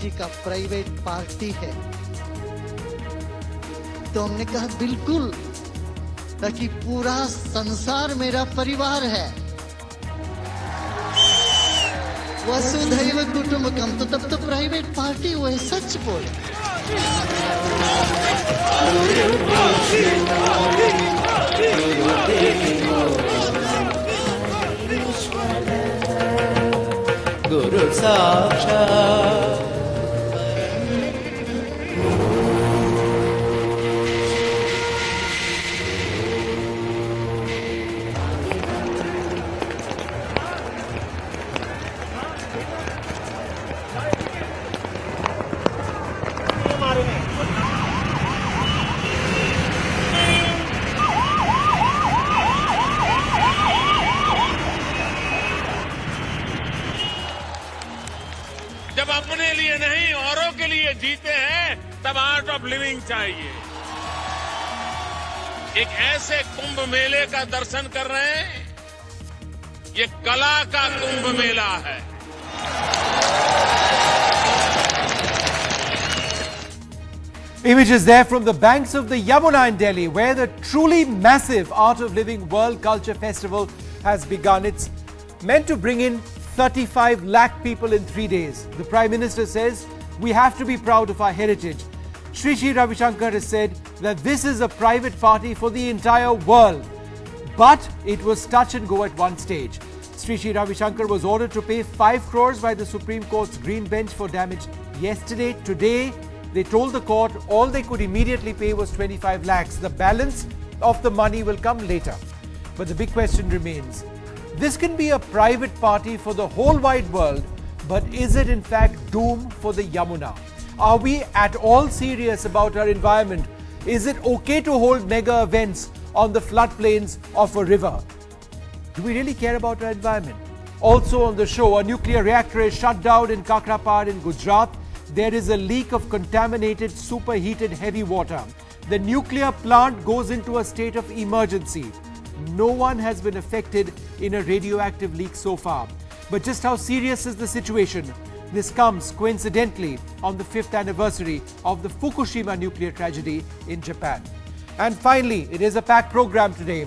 जी का private party है। तो हमने कहा बिल्कुल, ताकि पूरा संसार मेरा परिवार है। वसुधैव कुटुंबकम, तो तब तो प्राइवेट पार्टी वो है, सच बोल। गुरु साक्षात् जब अपने लिए नहीं औरों के लिए जीते हैं तब आर्ट ऑफ लिविंग चाहिए। एक ऐसे कुंभ मेले का दर्शन कर रहे हैं, ये कला का कुंभ मेला है। Images there from the banks of the Yamuna in Delhi, where the truly massive Art of Living World Culture Festival has begun. It's meant to bring in 35 lakh people in 3 days. The Prime Minister says we have to be proud of our heritage. Sri Sri Ravi Shankar has said that this is a private party for the entire world. But it was touch and go at one stage. Sri Sri Ravi Shankar was ordered to pay 5 crores by the Supreme Court's Green Bench for damage yesterday. Today, they told the court all they could immediately pay was 25 lakhs. The balance of the money will come later. But the big question remains. This can be a private party for the whole wide world, but is it in fact doom for the Yamuna? Are we at all serious about our environment? Is it okay to hold mega events on the floodplains of a river? Do we really care about our environment? Also on the show, a nuclear reactor is shut down in Kakrapar in Gujarat. There is a leak of contaminated superheated heavy water. The nuclear plant goes into a state of emergency. No one has been affected in a radioactive leak so far. But just how serious is the situation? This comes coincidentally on the 5th anniversary of the Fukushima nuclear tragedy in Japan. And finally, it is a packed program today.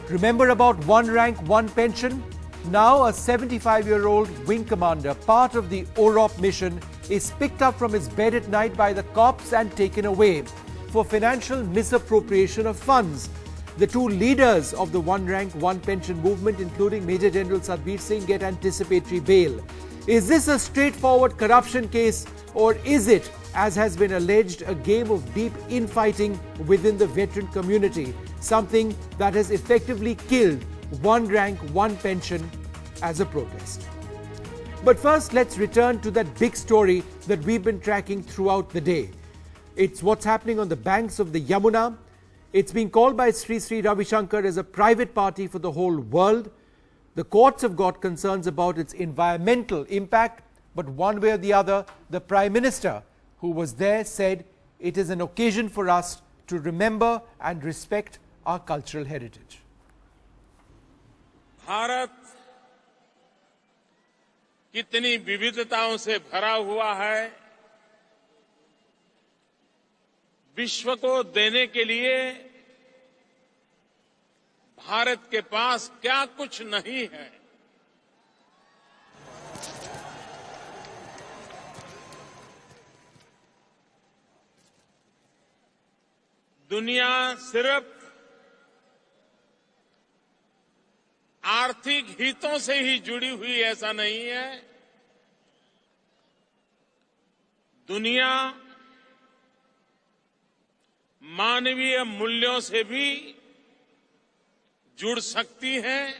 Remember about one rank, one pension? Now a 75-year-old wing commander, part of the OROP mission, is picked up from his bed at night by the cops and taken away for financial misappropriation of funds. The two leaders of the one rank, one pension movement, including Major General Satbir Singh, get anticipatory bail. Is this a straightforward corruption case, or is it, as has been alleged, a game of deep infighting within the veteran community, something that has effectively killed one rank, one pension as a protest? But first, let's return to that big story that we've been tracking throughout the day. It's what's happening on the banks of the Yamuna. It's being called by Sri Sri Ravi Shankar as a private party for the whole world. The courts have got concerns about its environmental impact, but one way or the other, the Prime Minister who was there said it is an occasion for us to remember and respect our cultural heritage. Bharat कितनी विविधताओं से भरा हुआ है, विश्व को देने के लिए भारत के पास क्या कुछ नहीं है। दुनिया सिर्फ आर्थिक हितों से ही जुड़ी हुई ऐसा नहीं है। दुनिया मानवीय मूल्यों से भी जुड़ सकती है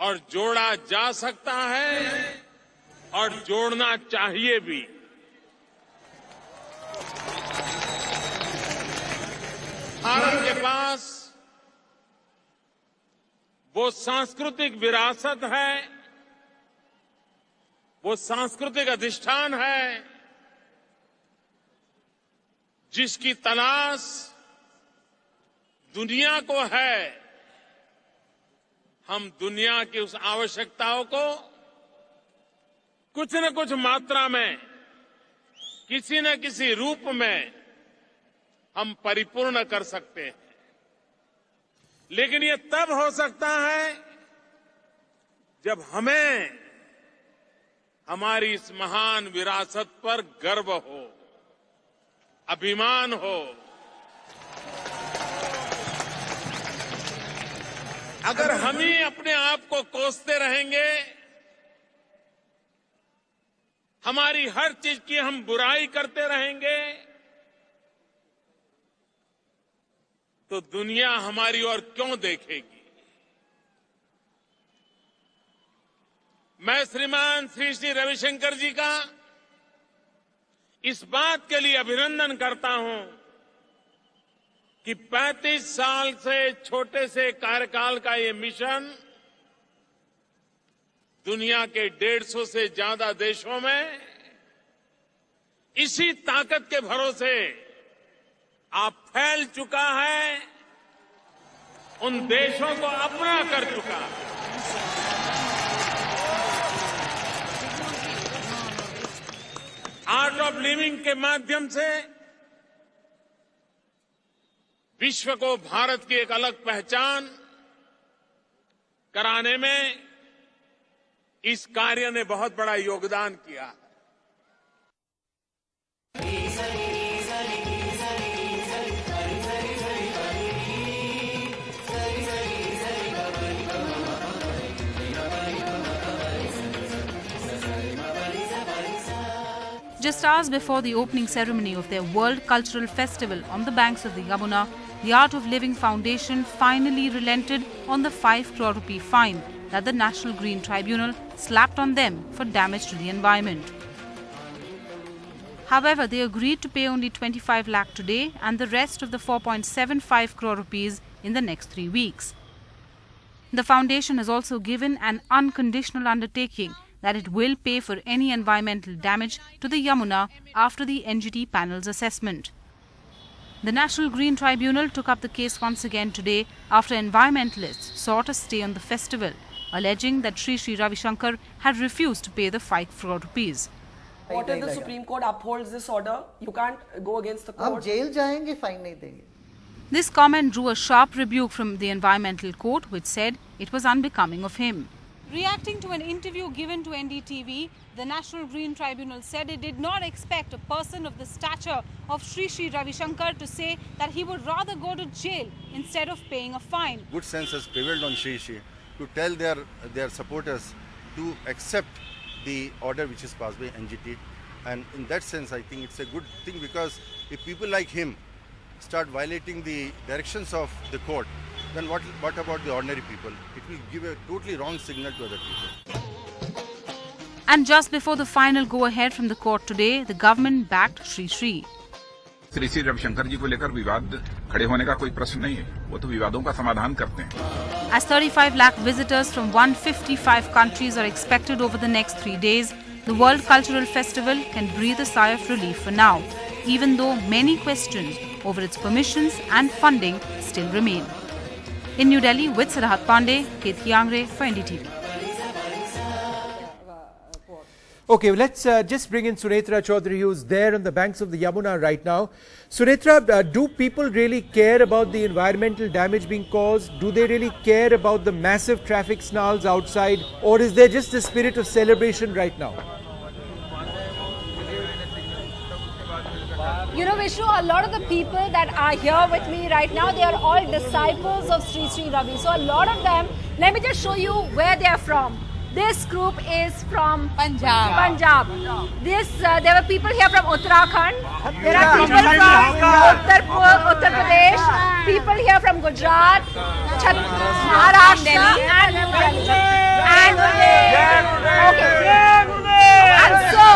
और जोड़ा जा सकता है और जोड़ना चाहिए भी। भारत के पास वो सांस्कृतिक विरासत है, वो सांस्कृतिक अधिष्ठान है जिसकी तलाश दुनिया को है। हम दुनिया की उस आवश्यकताओं को कुछ न कुछ मात्रा में किसी न किसी रूप में हम परिपूर्ण कर सकते हैं, लेकिन ये तब हो सकता है जब हमें हमारी इस महान विरासत पर गर्व हो, अभिमान हो। अगर हम ही अपने आप को कोसते रहेंगे, हमारी हर चीज की हम बुराई करते रहेंगे, तो दुनिया हमारी ओर क्यों देखेगी? मैं श्रीमान श्री श्री रविशंकर जी का इस बात के लिए अभिनंदन करता हूं कि 35 साल से छोटे से कार्यकाल का ये मिशन दुनिया के 150 से ज्यादा देशों में इसी ताकत के भरोसे आप फैल चुका है, उन देशों को अपना कर चुका है। आर्ट ऑफ लिविंग के माध्यम से विश्व को भारत की एक अलग पहचान कराने में इस कार्य ने बहुत बड़ा योगदान किया है। Just hours before the opening ceremony of their World Cultural Festival on the banks of the Yamuna, the Art of Living Foundation finally relented on the 5 crore rupee fine that the National Green Tribunal slapped on them for damage to the environment. However, they agreed to pay only 25 lakh today and the rest of the 4.75 crore rupees in the next 3 weeks. The foundation has also given an unconditional undertaking that it will pay for any environmental damage to the Yamuna after the NGT panel's assessment. The National Green Tribunal took up the case once again today after environmentalists sought a stay on the festival, alleging that Sri Sri Ravi Shankar had refused to pay the 5 crore rupees. What if the Supreme Court upholds this order? You can't go against the court. हम jail जाएंगे, fine नहीं देंगे. This comment drew a sharp rebuke from the Environmental Court, which said it was unbecoming of him. Reacting to an interview given to NDTV, the National Green Tribunal said it did not expect a person of the stature of Sri Sri Ravi Shankar to say that he would rather go to jail instead of paying a fine. Good sense has prevailed on Sri Sri to tell their supporters to accept the order which is passed by NGT, and in that sense I think it's a good thing, because if people like him start violating the directions of the court, then what about the ordinary people? It will give a totally wrong signal to other people. And just before the final go-ahead from the court today, the government backed Sri Sri. Shri Shri Ravishankar जी को लेकर विवाद खड़े होने का कोई प्रश्न नहीं है, वो तो विवादों का समाधान करते हैं. As 35 lakh visitors from 155 countries are expected over the next 3 days, the World Cultural Festival can breathe a sigh of relief for now, even though many questions over its permissions and funding still remain. In New Delhi, with Sarhat Pandey, Ketki Angre for NDTV. Okay, let's just bring in Sunetra Chaudhary, who's there on the banks of the Yamuna right now. Sunetra, do people really care about the environmental damage being caused? Do they really care about the massive traffic snarls outside? Or is there just a spirit of celebration right now? You know, Vishnu, a lot of the people that are here with me right now, they are all disciples of Sri Sri Ravi. So a lot of them, let me just show you where they are from. This group is from Punjab. There were people here from Uttarakhand. There are people from Uttar Pradesh. People here from Gujarat, Maharashtra, and so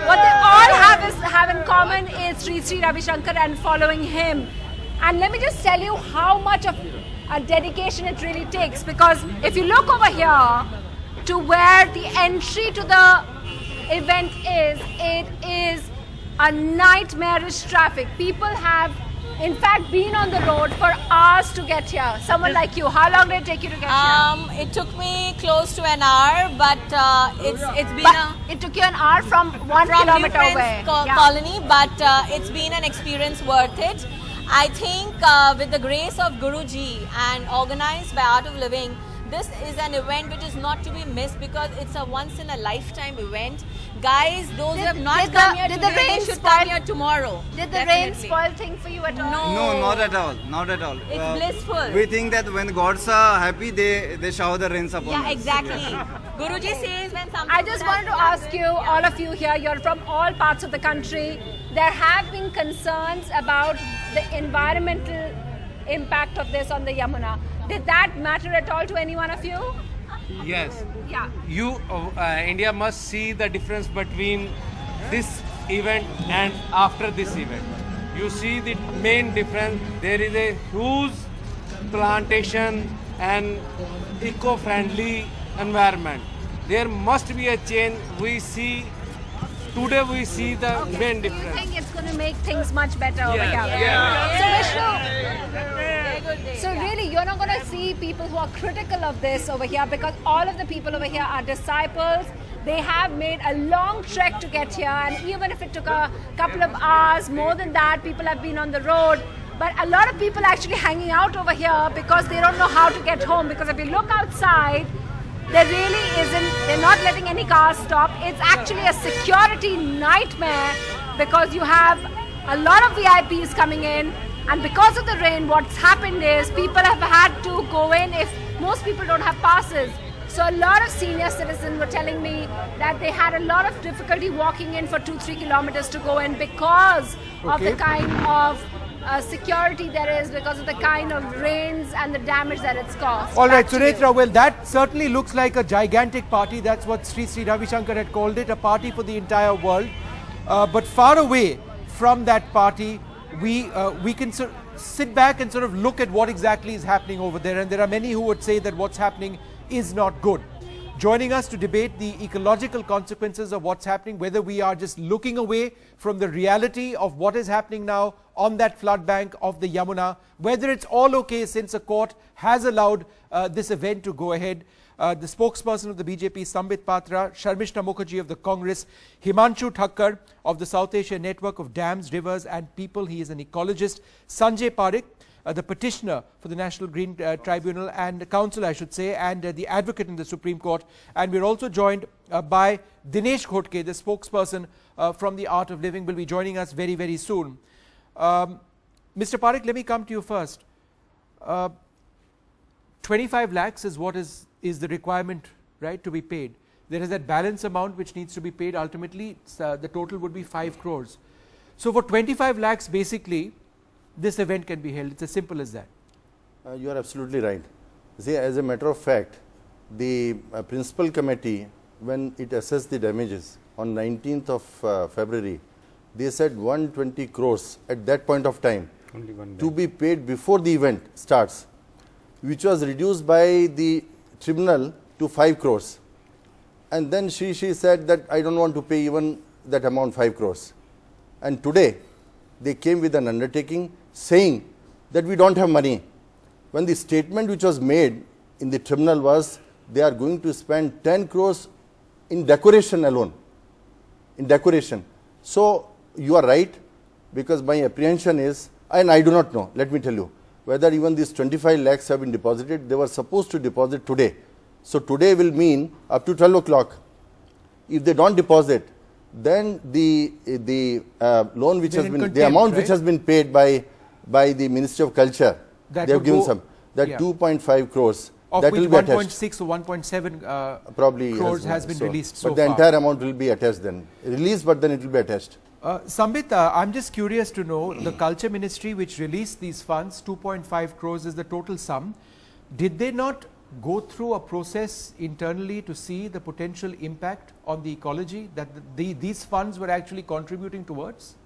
what they all have in common is Sri Sri Ravi Shankar and following him. And let me just tell you how much of a dedication it really takes, because if you look over here to where the entry to the event is, it is a nightmarish traffic. People have in fact, been on the road for hours to get here. Someone like you, how long did it take you to get here? It took me close to an hour, but it's been It took you an hour from 1 from kilometer New away. Friends Colony, but it's been an experience worth it. I think with the grace of Guruji and organized by Art of Living, this is an event which is not to be missed because it's a once in a lifetime event. Guys, those who have not come here today, they should come here tomorrow. Did the rain spoil things for you at all? No, not at all. Not at all. It's blissful. We think that when gods are happy, they shower the rains upon us. Yeah, exactly. Guruji says when something. I just wanted to ask you, all of you here, you're from all parts of the country. There have been concerns about the environmental impact of this on the Yamuna. Did that matter at all to any one of you? Yes. Yeah. You, India must see the difference between this event and after this event. You see the main difference. There is a huge plantation and eco-friendly environment. There must be a change. Today we see the main Do you difference. think it's going to make things much better over here? Yeah. So Vishnu, so really you're not going to see people who are critical of this over here because all of the people over here are disciples. They have made a long trek to get here, and even if it took a couple of hours, more than that, people have been on the road. But a lot of people are actually hanging out over here because they don't know how to get home. Because if you look outside, there really isn't, they're not letting any cars stop. It's actually a security nightmare because you have a lot of VIPs coming in, and because of the rain, what's happened is people have had to go in if most people don't have passes. So a lot of senior citizens were telling me that they had a lot of difficulty walking in for 2-3 kilometers to go in because of the kind of security there is, because of the kind of rains and the damage that it's caused. All right, Back to you. Sunetra, well, that certainly looks like a gigantic party. That's what Sri Ravi Shankar had called it, a party for the entire world. But far away from that party, we can sit back and sort of look at what exactly is happening over there. And there are many who would say that what's happening is not good. Joining us to debate the ecological consequences of what's happening, whether we are just looking away from the reality of what is happening now on that flood bank of the Yamuna, whether it's all okay since a court has allowed this event to go ahead. The spokesperson of the BJP, Sambit Patra, Sharmishta Mukherjee of the Congress, Himanshu Thakkar of the South Asia Network of Dams, Rivers and People. He is an ecologist. Sanjay Parekh, the petitioner for the National Green Tribunal and Council, I should say, and the advocate in the Supreme Court. And we're also joined by Dinesh Khotke, the spokesperson from the Art of Living, will be joining us very, very soon. Mr. Parekh, let me come to you first. 25 lakhs is what is the requirement, right, to be paid. There is that balance amount which needs to be paid. Ultimately, the total would be 5 crores. So for 25 lakhs, basically, this event can be held. It's as simple as that. You are absolutely right. See, as a matter of fact, the principal committee, when it assessed the damages on 19th of February, they said 120 crores at that point of time to be paid before the event starts, which was reduced by the tribunal to 5 crores. And then she said that I don't want to pay even that amount, 5 crores. And today, they came with an undertaking saying that we don't have money. When the statement which was made in the tribunal was they are going to spend 10 crores in decoration alone, in decoration. So you are right, because my apprehension is, and I do not know, let me tell you, whether even these 25 lakhs have been deposited. They were supposed to deposit today. So today will mean up to 12 o'clock. If they don't deposit, then the loan which has been, the amount which has been paid by the Ministry of Culture, they have given some, that 2.5 crores, of that which will be attached. 1.6 or 1.7 probably crores has been released so but the far. entire amount will be attached then. Released, but then it will be attached. Sambit, I'm just curious to know, the Culture Ministry which released these funds, 2.5 crores is the total sum. Did they not go through a process internally to see the potential impact on the ecology that these funds were actually contributing towards?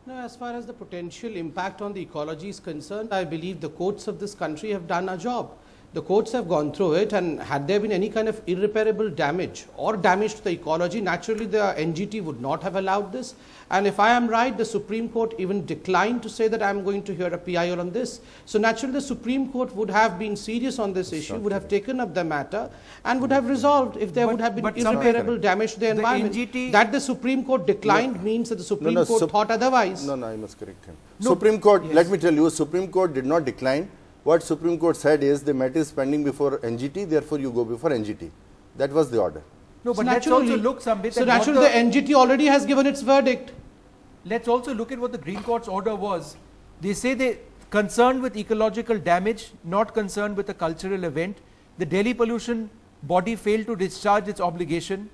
No, as far as the potential impact on the ecology is concerned, I believe the courts of this country have done a job. The courts have gone through it, and had there been any kind of irreparable damage or damage to the ecology, naturally the NGT would not have allowed this. And if I am right, the Supreme Court even declined to say that I am going to hear a PIL on this. So naturally the Supreme Court would have been serious on this issue, would have taken up the matter and would have resolved if there would have been irreparable damage to the environment. NGT that the Supreme Court declined means that the Supreme Court thought otherwise. No, I must correct him. Supreme Court, let me tell you, Supreme Court did not decline. What Supreme Court said is the matter is pending before NGT, therefore you go before NGT. That was the order. No, but So let's also naturally- look Sambit So at what naturally the NGT already has given its verdict. let's also look at what the Green Court's order was. They say they concerned with ecological damage, not concerned with a cultural event. The Delhi pollution body failed to discharge its obligation.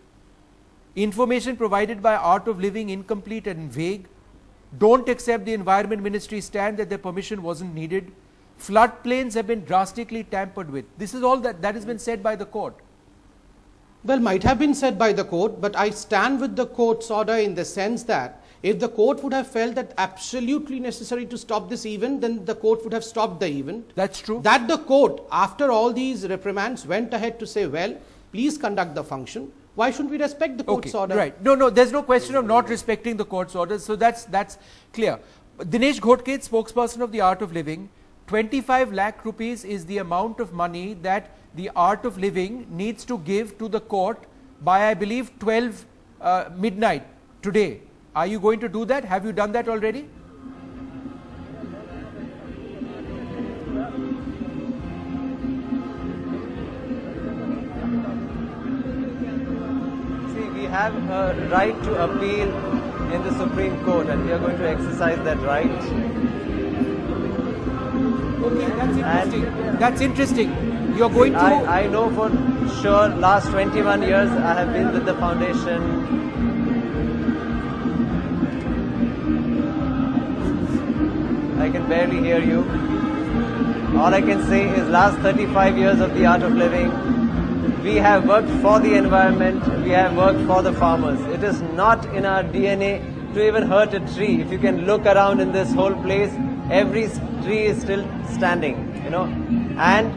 Information provided by Art of Living incomplete and vague. Don't accept the Environment Ministry stand that their permission wasn't needed. Floodplains have been drastically tampered with. This is all that has been said by the court. Well, might have been said by the court, but I stand with the court's order in the sense that if the court would have felt that absolutely necessary to stop this event, then the court would have stopped the event. That's true. That the court, after all these reprimands, went ahead to say, well, please conduct the function. Why shouldn't we respect the court's order? Right. No, there's no question of not respecting the court's orders. So that's clear. Dinesh Ghodke, spokesperson of the Art of Living, 25 lakh rupees is the amount of money that the Art of Living needs to give to the court by, I believe, 12 midnight today. Are you going to do that? Have you done that already? See, we have a right to appeal in the Supreme Court, and we are going to exercise that right. Okay, that's interesting. That's interesting. You're going to... I know for sure last 21 years I have been with the foundation. I can barely hear you. All I can say is last 35 years of the Art of Living, we have worked for the environment, we have worked for the farmers. It is not in our DNA to even hurt a tree. If you can look around in this whole place, every tree is still standing, and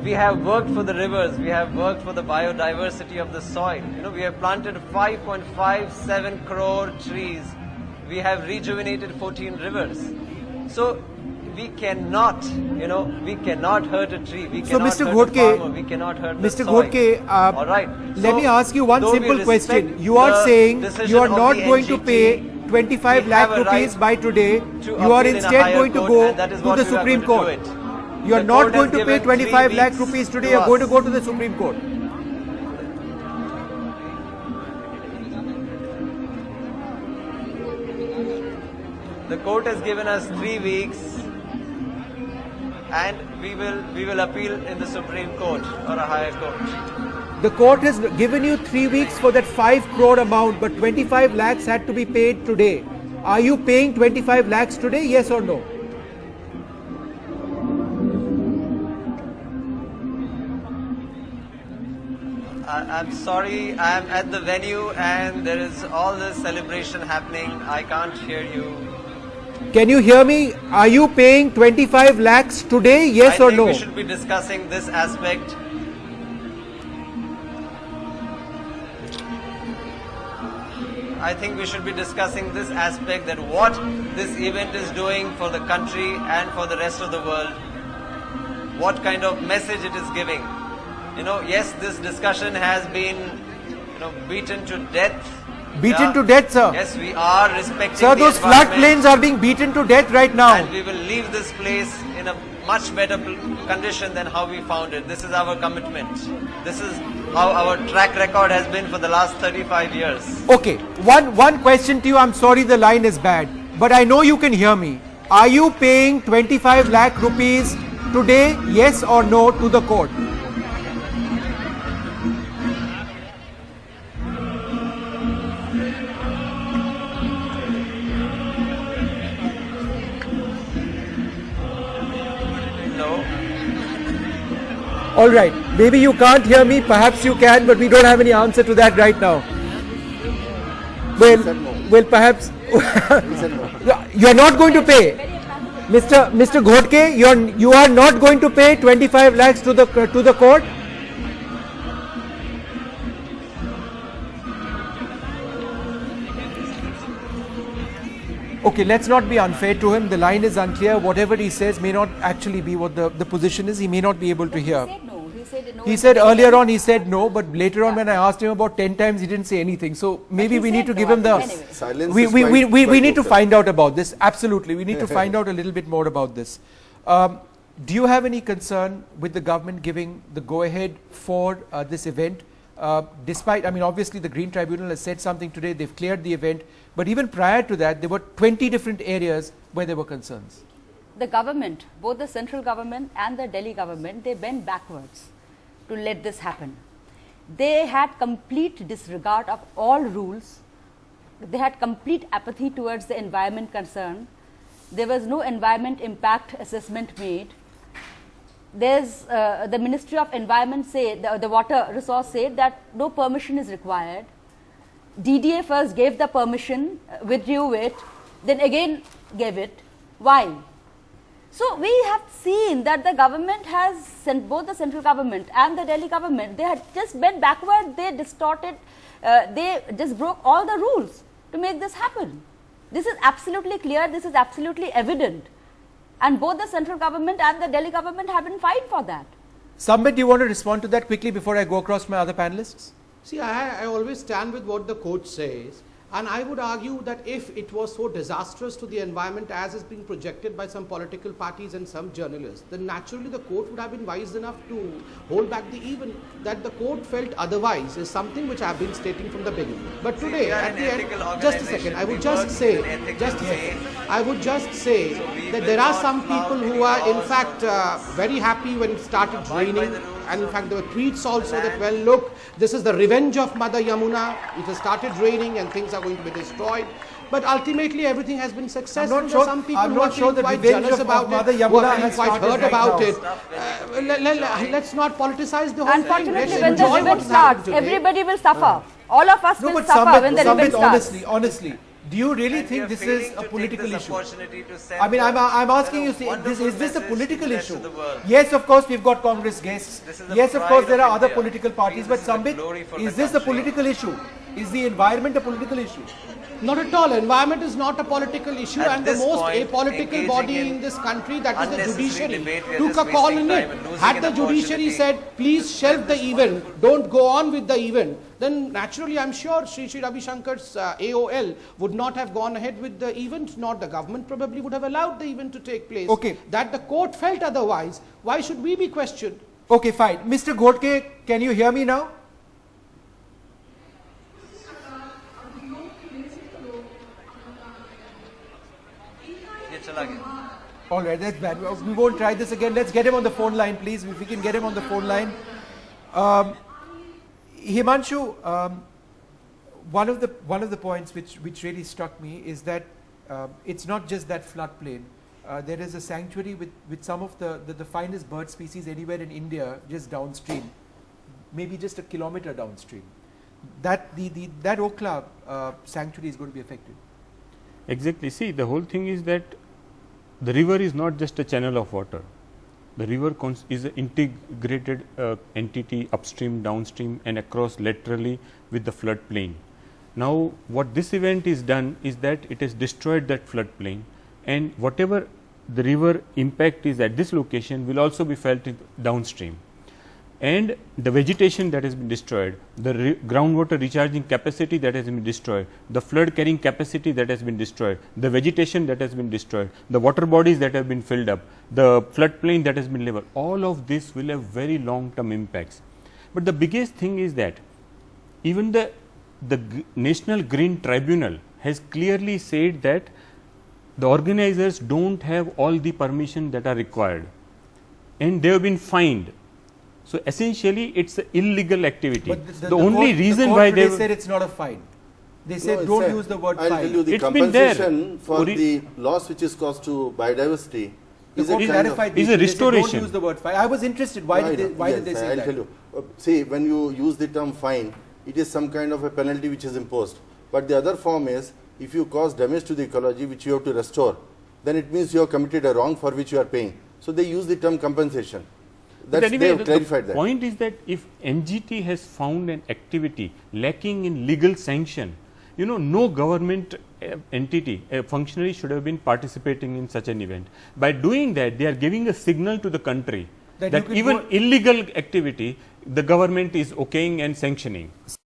we have worked for the rivers, we have worked for the biodiversity of the soil. We have planted 5.57 crore trees, we have rejuvenated 14 rivers. So we cannot, we cannot hurt a tree, we So, cannot Mr. hurt Ghodke, a farmer, we cannot hurt the Mr. soil. Ghodke, All right. let me ask you one though we simple question. respect You are the saying decision you are of not the going to NGT, pay 25 we lakh have a rupees right by today. to You are appeal in a instead higher going to court, go and that is to what the we are Supreme going to Court. do it. You are The not court going has to pay given 25 3 lakh weeks rupees today. to You are going to us. go to the Supreme Court. The court has given us 3 weeks, and we will appeal in the Supreme Court or a higher court. The court has given you 3 weeks for that 5 crore amount, but 25 lakhs had to be paid today. Are you paying 25 lakhs today? Yes or no? I'm sorry, I'm at the venue and there is all this celebration happening. I can't hear you. Can you hear me? Are you paying 25 lakhs today? Yes I or think no? we should be discussing this aspect. I think we should be discussing this aspect, that what this event is doing for the country and for the rest of the world. What kind of message it is giving. Yes, this discussion has been, beaten to death. Beaten to death, sir. Yes, we are respecting Sir, the those environment. floodplains are being beaten to death right now. And we will leave this place in a much better condition than how we found it. This is our commitment. This is how our track record has been for the last 35 years. Okay, one question to you. I'm sorry the line is bad, but I know you can hear me. Are you paying 25 lakh rupees today, yes or no, to the court? All right, maybe you can't hear me, perhaps you can, but we don't have any answer to that right now. Well, perhaps you are not going to pay. Mr. Ghodke, you are not going to pay 25 lakhs to the court? Okay, let's not be unfair to him. The line is unclear. Whatever he says may not actually be what the position is. He may not be able to hear. He said no. He said no, but later on when I asked him about 10 times, he didn't say anything. So maybe we need to give him the... Silence we need to find out about this. Absolutely. We need to find out a little bit more about this. Do you have any concern with the government giving the go-ahead for this event? Despite, I mean, obviously the Green Tribunal has said something today, they've cleared the event, but even prior to that, there were 20 different areas where there were concerns. The government, both the central government and the Delhi government, they bent backwards to let this happen. They had complete disregard of all rules. They had complete apathy towards the environment concern. There was no environment impact assessment made. There's the Ministry of Environment said, the water resource said that no permission is required. DDA first gave the permission, withdrew it, then again gave it. Why? So we have seen that the government has sent, both the central government and the Delhi government, they had just bent backward, they distorted, they just broke all the rules to make this happen. This is absolutely clear, this is absolutely evident. And both the central government and the Delhi government have been fighting for that. Sambit, do you want to respond to that quickly before I go across to my other panelists? See, I always stand with what the court says, and I would argue that if it was so disastrous to the environment as is being projected by some political parties and some journalists, then naturally the court would have been wise enough to hold back the event. That the court felt otherwise is something which I have been stating from the beginning. But today, at the end, just a second, I would just say, that there are some people who are in fact very happy when it started raining. And in fact, there were tweets also that, well, look, this is the revenge of Mother Yamuna. It has started raining and things are going to be destroyed. But ultimately, everything has been successful. I'm not sure, some people I'm who are not sure the quite revenge jealous of about Mother it, Yamuna who are has quite started hurt right about now. it. Let's not politicize the whole Unfortunately, thing. when the revenge starts, everybody will suffer. All of us will suffer when the revenge starts. Honestly, do you really think this is a political issue? I mean, I'm asking you, is this a political issue? Yes, of course, we've got Congress guests. Yes, of course, there are other political parties. But Sambit, is this a political issue? Is the environment a political issue? Not at all. Environment is not a political issue, and the most apolitical body in this country, that is the judiciary, took a call in it. Had the judiciary said, please shelve the event, don't go on with the event, then naturally I'm sure Sri Ravi Shankar's AOL would not have gone ahead with the event, nor the government probably would have allowed the event to take place. Okay. That the court felt otherwise, why should we be questioned? Okay, fine. Mr. Ghodke, can you hear me now? All right, that's bad. We won't try this again. Let's get him on the phone line, please. If we can get him on the phone line. Himanshu, one of the points which really struck me is that it's not just that floodplain. There is a sanctuary with some of the finest bird species anywhere in India, just downstream, maybe just a kilometer downstream. That Okhla sanctuary is going to be affected. Exactly. See, the whole thing is that the river is not just a channel of water. The river is an integrated entity upstream, downstream and across laterally with the floodplain. Now, what this event is done is that it has destroyed that floodplain, and whatever the river impact is at this location will also be felt downstream. And the vegetation that has been destroyed, the groundwater recharging capacity that has been destroyed, the flood carrying capacity that has been destroyed, the vegetation that has been destroyed, the water bodies that have been filled up, the floodplain that has been leveled, all of this will have very long term impacts. But the biggest thing is that even the National Green Tribunal has clearly said that the organizers don't have all the permission that are required, and they have been fined. So essentially, it's an illegal activity. But the only reason why they said it's not a fine. They said don't use the word fine. I'll tell you, the it's compensation for the loss which is caused to biodiversity is a kind of a restoration. Don't use the word fine. I was interested. Why did they say that? I'll tell you. See, when you use the term fine, it is some kind of a penalty which is imposed. But the other form is, if you cause damage to the ecology which you have to restore, then it means you have committed a wrong for which you are paying. So they use the term compensation. But That's, anyway, they have clarified the that. point is that if NGT has found an activity lacking in legal sanction, you know, no government entity, a functionary should have been participating in such an event. By doing that, they are giving a signal to the country that even illegal activity, the government is okaying and sanctioning.